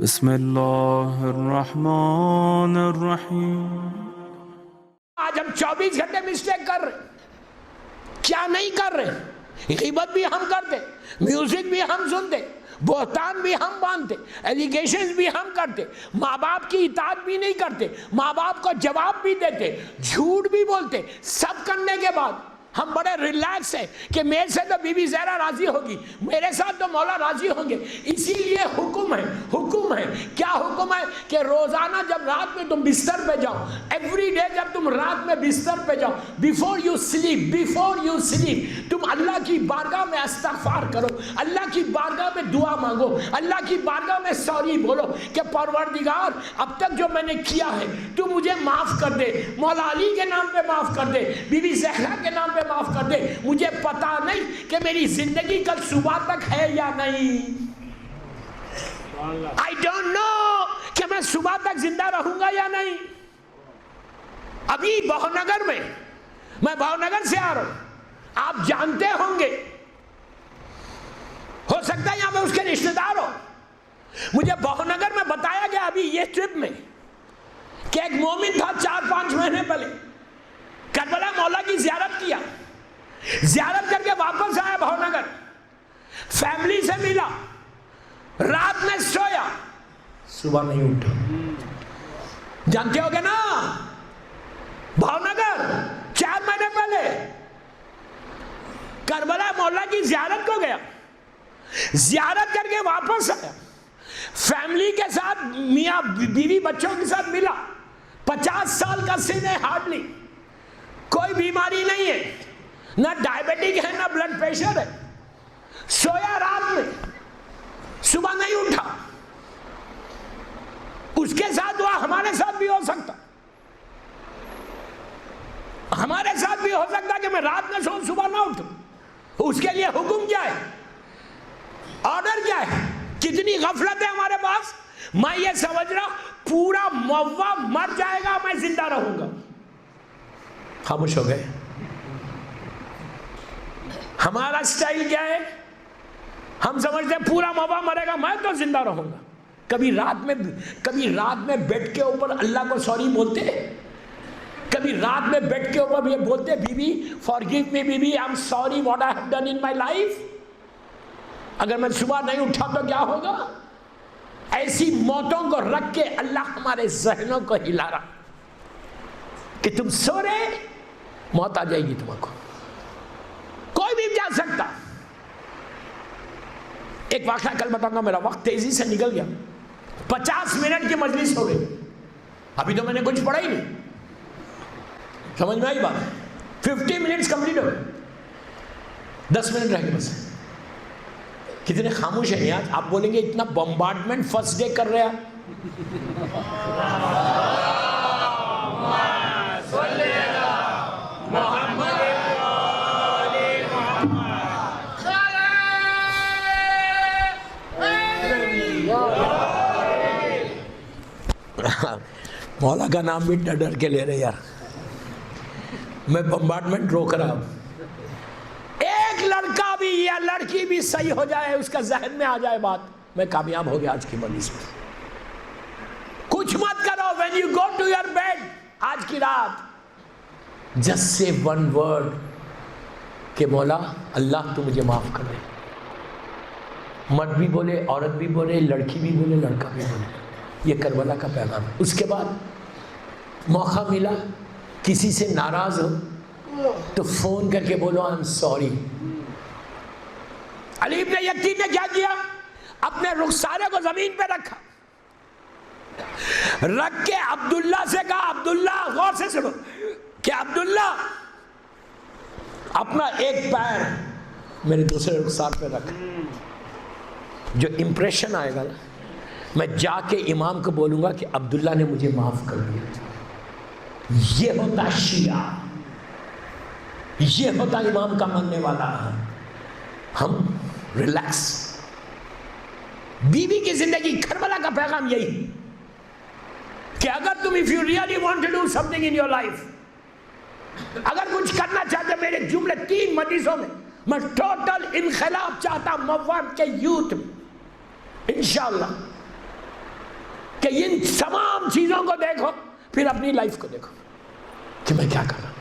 بسم اللہ الرحمن الرحیم۔ آج ہم 24 گھنٹے مسٹیک کر رہے، کیا نہیں کر رہے؟ غیبت بھی ہم کرتے، میوزک بھی ہم سنتے، بہتان بھی ہم باندھتے، ایلیگیشنز بھی ہم کرتے، ماں باپ کی اطاعت بھی نہیں کرتے، ماں باپ کو جواب بھی دیتے، جھوٹ بھی بولتے۔ سب کرنے کے بعد ہم بڑے ریلیکس ہیں کہ میرے سے تو بی بی زہرا راضی ہوگی، میرے ساتھ تو مولا راضی ہوں گے۔ اسی لیے حکم ہے کیا حکم ہے کہ روزانہ جب رات میں تم بستر پہ جاؤ، ایوری ڈے جب تم رات میں بستر پہ جاؤ، بیفور یو سلیپ تم اللہ کی بارگاہ میں استغفار کرو، اللہ کی بارگاہ میں دعا مانگو، اللہ کی بارگاہ میں سوری بولو کہ پروردگار اب تک جو میں نے کیا ہے تو مجھے معاف کر دے، مولا علی کے نام پہ معاف کر دے، بی بی زہرا کے نام پہ معاف کر دے، مجھے پتا نہیں کہ میری زندگی کل صبح تک ہے یا نہیں، I don't know کہ میں صبح تک زندہ رہوں گا یا نہیں۔ ابھی بہونگر میں بہونگر سے آ رہا ہوں، آپ جانتے ہوں گے، ہو سکتا ہے یہاں پہ اس کے رشتہ دار ہو، مجھے بہونگر میں بتایا گیا ابھی یہ ٹرپ میں کہ ایک مومن تھا 4-5 مہینے پہلے کربلا مولا کی زیارت کیا، زیارت کر کے واپس آیا بہونگر، فیملی سے ملا، رات میں سویا، صبح نہیں اٹھا۔ جانتے ہو گے نا بھاونگر 4 مہینے پہلے کربلا مولا کی زیارت کو گیا، زیارت کر کے واپس آیا، فیملی کے ساتھ میاں بیوی بچوں کے ساتھ ملا، 50 سال کا سن ہے، ہارڈلی کوئی بیماری نہیں ہے، نہ ڈائبیٹک ہے نہ بلڈ پریشر ہے، سویا رات میں، صبح نہیں اٹھا۔ اس کے ساتھ ہوا، ہمارے ساتھ بھی ہو سکتا، ہمارے ساتھ بھی ہو سکتا کہ میں رات میں سوؤں صبح نہ اٹھوں۔ اس کے لیے حکم کیا ہے، آرڈر کیا ہے؟ کتنی غفلت ہے ہمارے پاس۔ میں یہ سمجھ رہا پورا موّا مر جائے گا، میں زندہ رہوں گا، خاموش ہو گئے۔ ہمارا سٹائل کیا ہے، ہم سمجھتے ہیں پورا موّا مرے گا میں تو زندہ رہوں گا۔ کبھی رات میں بیڈ کے اوپر اللہ کو سوری بولتے، کبھی رات میں بیڈ کے اوپر یہ بولتے، بی بی فارگیو می بی بی، I am sorry what I have done in my life. اگر میں صبح نہیں اٹھا تو کیا ہوگا؟ ایسی موتوں کو رکھ کے اللہ ہمارے ذہنوں کو ہلا رہا کہ تم سو رہے، موت آ جائے گی تم کو، کوئی بھی جا سکتا۔ ایک واقعہ کل بتاؤں گا، میرا وقت تیزی سے نکل گیا، 50 منٹ کی مجلس ہو گئی، ابھی تو میں نے کچھ پڑھا ہی نہیں، سمجھ میں آئی بات؟ 50 منٹس کمپلیٹ ہو گئے، 10 منٹ رہ گئے بس۔ کتنے خاموش ہیں یار، آپ بولیں گے اتنا بمبارڈمنٹ فرسٹ ڈے کر رہے ہیں۔ مولا کا نام بھی ڈر کے لے رہے یار، میں بمبارڈمنٹ روک رہا ہوں۔ ایک لڑکا بھی یا لڑکی بھی صحیح ہو جائے، اس کا ذہن میں آ جائے بات، میں کامیاب ہو گیا آج کی مجلس میں۔ کچھ مت کرو، when you go to your bed آج کی رات just say one word کہ مولا اللہ تو مجھے معاف کر دے۔ مرد بھی بولے، عورت بھی بولے، لڑکی بھی بولے، لڑکا بھی بولے، یہ کربلا کا پیغام ہے۔ اس کے بعد موقع ملا، کسی سے ناراض ہو تو فون کر کے بولو آئی ایم سوری۔ علی ابن یقین نے کیا کیا؟ اپنے رخسارے کو زمین پہ رکھا، رکھ کے عبداللہ سے کہا، عبداللہ غور سے سنو، کہ عبداللہ اپنا ایک پیر میرے دوسرے رخسار پہ رکھ، جو امپریشن آئے گا نا، میں جا کے امام کو بولوں گا کہ عبداللہ نے مجھے معاف کر دیا۔ یہ ہوتا شیعہ، یہ ہوتا امام کا ماننے والا۔ ہم ریلیکس، بیوی کی زندگی، کربلا کا پیغام یہی کہ اگر تم if you really want to do something in your life، اگر کچھ کرنا چاہتے، میرے جملے 3 مجلسوں میں ٹوٹل انقلاب چاہتا موّا کے یوتھ میں، انشاءاللہ کہ ان تمام چیزوں کو دیکھو، پھر اپنی لائف کو دیکھو کہ میں کیا کر رہا ہوں،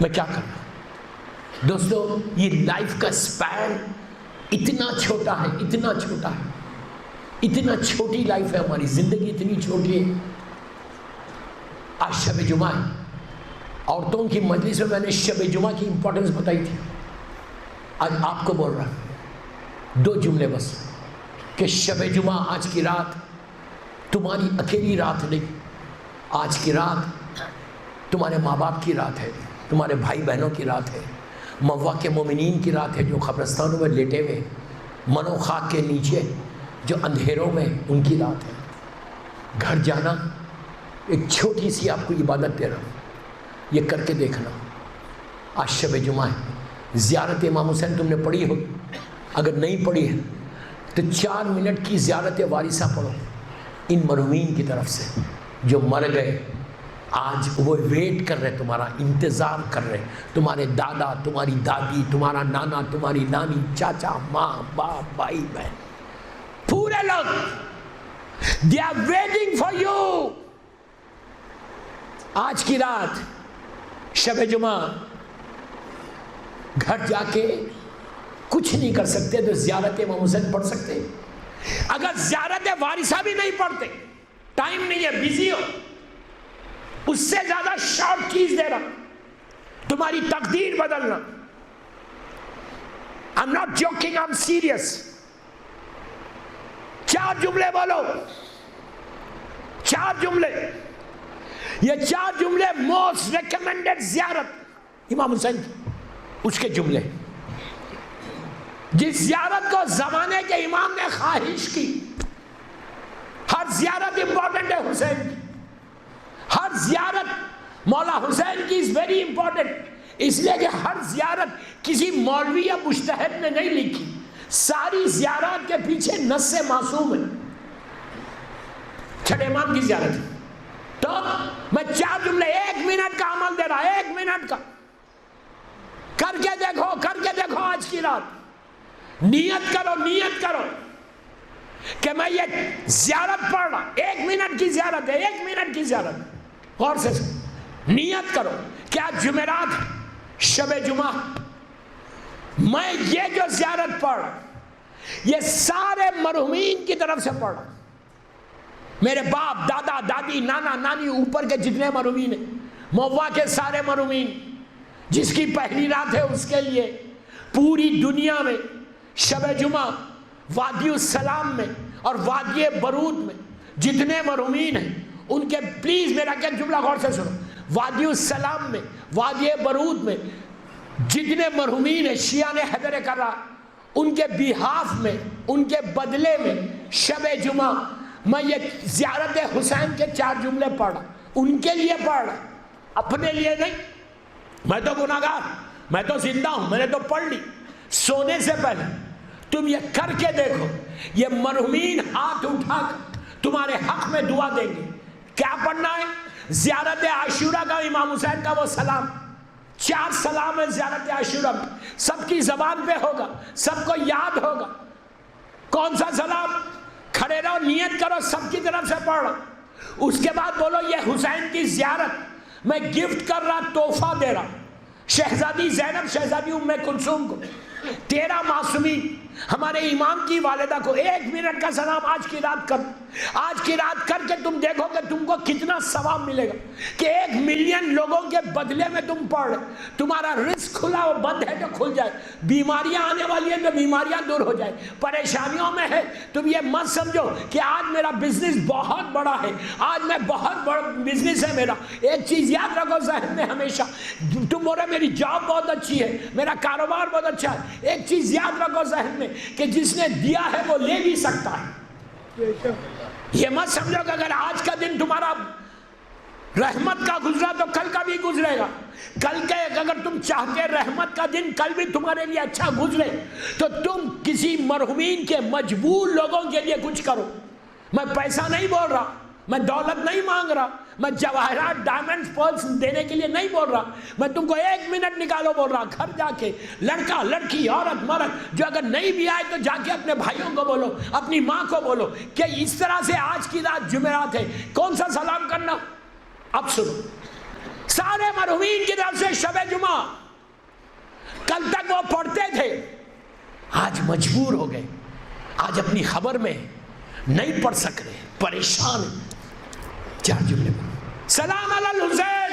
میں کیا کر رہا ہوں۔ دوستو یہ لائف کا سپین اتنا چھوٹا ہے، اتنا چھوٹا ہے، اتنا چھوٹی لائف ہے ہماری، زندگی اتنی چھوٹی ہے۔ آج شب جمعہ ہے، عورتوں کی مجلس میں نے شب جمعہ کی امپورٹنس بتائی تھی۔ آج آپ کو بول رہا ہوں 2 جملے بس، کہ شب جمعہ آج کی رات تمہاری اکیلی رات نہیں، آج کی رات تمہارے ماں باپ کی رات ہے، تمہارے بھائی بہنوں کی رات ہے، موا کے مومنین کی رات ہے جو قبرستانوں میں لیٹے ہوئے، منو خاک کے نیچے جو اندھیروں میں، ان کی رات ہے۔ گھر جانا، ایک چھوٹی سی آپ کو عبادت دے رہا ہوں، یہ کر کے دیکھنا۔ آج شب جمعہ ہے، زیارت امام حسین تم نے پڑھی ہو، اگر نہیں پڑھی ہے تو 4 منٹ کی زیارت وارثہ پڑھو ان مرحومین کی طرف سے جو مر گئے، آج وہ ویٹ کر رہے، تمہارا انتظار کر رہے، تمہارے دادا، تمہاری دادی، تمہارا نانا، تمہاری نانی، چاچا، ماں باپ، بھائی بہن، پورے لوگ they are waiting for you۔ آج کی رات شب جمعہ گھر جا کے کچھ نہیں کر سکتے تو زیارت امام حسین پڑھ سکتے۔ اگر زیارت وارثہ بھی نہیں پڑھتے، ٹائم نہیں ہے، بیزی ہو، اس سے زیادہ شارٹ چیز دے رہا، تمہاری تقدیر بدلنا۔ I'm not joking, I'm serious۔ 4 جملے بولو، 4 جملے، یہ 4 جملے موسٹ ریکمینڈڈ زیارت امام حسین کی، اس کے جملے، جس زیارت کو زمانے کے امام نے خواہش کی۔ ہر زیارت امپورٹنٹ ہے حسین کی، ہر زیارت مولا حسین کی is very important، اس لیے کہ ہر زیارت کسی مولوی یا مجتہد نے نہیں لکھی، ساری زیارات کے پیچھے نص معصوم ہے۔ چھٹے امام کی زیارت ہے، تو میں 4 جملے 1 منٹ کا عمل دے رہا، 1 منٹ کا، کر کے دیکھو، کر کے دیکھو۔ آج کی رات نیت کرو، نیت کرو کہ میں یہ زیارت پڑھ رہا، 1 منٹ کی زیارت ہے، 1 منٹ کی زیارت، غور سے نیت کرو۔ کیا جمعرات شب جمعہ میں یہ جو زیارت پڑھ رہا، یہ سارے مرحومین کی طرف سے پڑھ رہا، میرے باپ، دادا، دادی، نانا، نانی، اوپر کے جتنے مرحومین ہیں، موا کے سارے مرحومین، جس کی پہلی رات ہے اس کے لیے پوری دنیا میں شب جمعہ وادی السلام میں اور وادی برود میں جتنے مرحومین ہیں ان کے، پلیز میرا کیا جملہ غور سے سنو، وادی السلام میں، وادی برود میں جتنے مرحومین ہیں شیعہ نے حیدر کرا، ان کے بیہاف میں، ان کے بدلے میں شب جمعہ میں یہ زیارت حسین کے 4 جملے پڑھا، ان کے لیے پڑھا، اپنے لیے نہیں۔ میں تو گناہگار، میں تو زندہ ہوں، میں نے تو پڑھ لی۔ سونے سے پہلے تم یہ کر کے دیکھو، یہ مرحومین ہاتھ اٹھا کر تمہارے حق میں دعا دیں گے۔ کیا پڑھنا ہے؟ زیارت عاشورہ کا امام حسین کا وہ سلام، 4 سلام ہے زیارت عاشورہ میں، سب کی زبان پہ ہوگا، سب کو یاد ہوگا۔ کون سا سلام؟ کھڑے رہو، نیت کرو، سب کی طرف سے پڑھو، اس کے بعد بولو یہ حسین کی زیارت میں گفٹ کر رہا، تحفہ دے رہا شہزادی زینب، شہزادی ام کلثوم کو، 13 معصومین، ہمارے امام کی والدہ کو۔ 1 منٹ کا سلام آج کی رات کر، آج کی رات کر کے تم دیکھو کہ تم کو کتنا ثواب ملے گا، کہ 1 ملین لوگوں کے بدلے میں تم پڑھ رہے، تمہارا رزق کھلا ہو، بند ہے تو کھل جائے، بیماریاں آنے والی ہیں تو بیماریاں دور ہو جائے، پریشانیوں میں ہے تم یہ مت سمجھو کہ آج میرا بزنس بہت بڑا ہے، آج میں بہت بڑا بزنس ہے میرا۔ ایک چیز یاد رکھو ذہن میں ہمیشہ، تم بول رہے میری جاب بہت اچھی ہے، میرا کاروبار بہت اچھا ہے، ایک چیز یاد رکھو ذہن میں کہ جس نے دیا ہے وہ لے بھی سکتا ہے۔ یہ مت سمجھو کہ اگر آج کا دن تمہارا رحمت کا گزرا تو کل کا بھی گزرے گا، کل کے اگر تم چاہتے رحمت کا دن کل بھی تمہارے لیے اچھا گزرے تو تم کسی مرحومین کے مجبور لوگوں کے لیے کچھ کرو۔ میں پیسہ نہیں بول رہا، میں دولت نہیں مانگ رہا، میں جواہرات ڈائمنڈز پرلز دینے کے لیے نہیں بول رہا، میں تم کو 1 منٹ نکالو بول رہا، گھر جا کے لڑکا لڑکی عورت مرد جو اگر نہیں بھی آئے تو جا کے اپنے بھائیوں کو بولو، اپنی ماں کو بولو کہ اس طرح سے آج کی رات جمعرات ہے، کون سا سلام کرنا؟ اب سنو، سارے مرحومین کی طرف سے شب جمعہ کل تک وہ پڑھتے تھے، آج مجبور ہو گئے، آج اپنی خبر میں نہیں پڑھ سک رہے، پریشان ہیں۔ 4 جملے پڑھ، سلام علی الحسین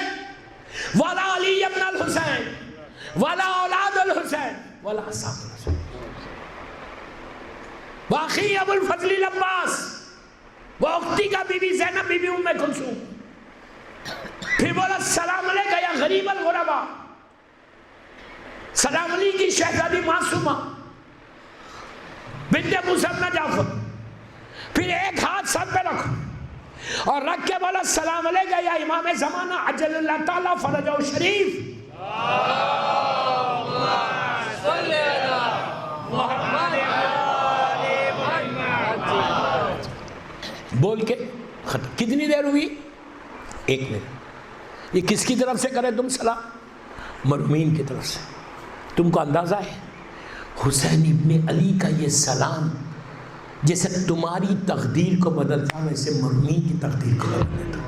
وعلی علی ابن الحسین وعلی اولاد الحسین وعلی اصحاب الحسین واخی ابو الفضل العباس و اختی کا بی بی زینب بی بی ام کلثوم۔ پھر بولا سلام علیکہ یا غریب الغرباء، سلام علیکہ کی شہزادی معصومہ بنت مسمى جعفر۔ پھر ایک ہاتھ سر پہ رکھو اور رکھ کے بولا السلام علیکہ یا امام زمانہ عجل اللہ تعالیٰ فرجہ شریف۔ بول کے ختم۔ کتنی دیر ہوئی؟ 1 منٹ۔ یہ کس کی طرف سے کرے تم سلام؟ مرحومین کی طرف سے۔ تم کو اندازہ ہے حسین ابن علی کا یہ سلام جیسے تمہاری تقدیر کو بدلتا ویسے مرحومین کی تقدیر کو بدل دیتا۔